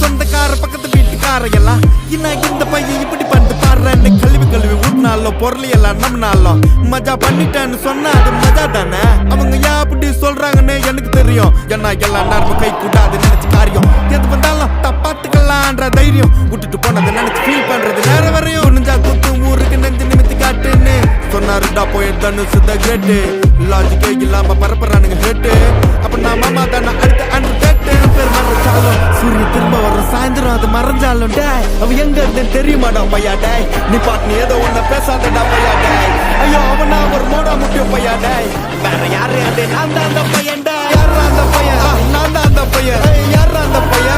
சொந்தக்கார பக்கத்து வீட்டுக்கார எல்லாம் இன்னும் இந்த பையன் இப்படி பண்ணிட்டு பாடுறேன்னு கழுவி ஊட்டினாலும் பொருள் எல்லாம் நம்மனாலும் மஜா பண்ணிட்டேன்னு சொன்னா அது மஜா தானே. அவங்க ஏன் அப்படி சொல்றாங்கன்னு எனக்கு தெரியும். ஏன்னா எல்லாம் நேரமும் கை கூடாது நினைச்சு காரியம் எது வந்தாலும் தப்பாத்துக்கலான்ற தைரியம் விட்டுட்டு போனதை நினைச்சு ஃபீல் பண்றது நேரம் வரையும். நெஞ்சா குத்து ஊருக்கு நெஞ்சு நிமித்தி காட்டுன்னு சொன்னாருடா போய் தனுசு த கிரேட்டு. லாஜிக்கே இல்லாம பரப்புறானுங்க ஹேட்டு. அப்ப நான் மாமா தானே அடுத்த அன்று கேட்டு பேர் மறைச்சாலும் சூரிய திரும்ப வர சாயந்தரம் அது மறைஞ்சாலும் டேய் அவ எங்க இருந்தேன்னு தெரியுமாடா பையா டேய். நீ பாட்டு நீ ஏதோ ஒன்ன பேசாதடா பையா டேய். ஐயோ அவனா ஒரு மோடா முக்கியம் பையா டேய். வேற யாரு அது நான் தான் அந்த பையன் டேய். யாரா அந்த பையன் நான் தான் அந்த பையன். யாரா அந்த பையன்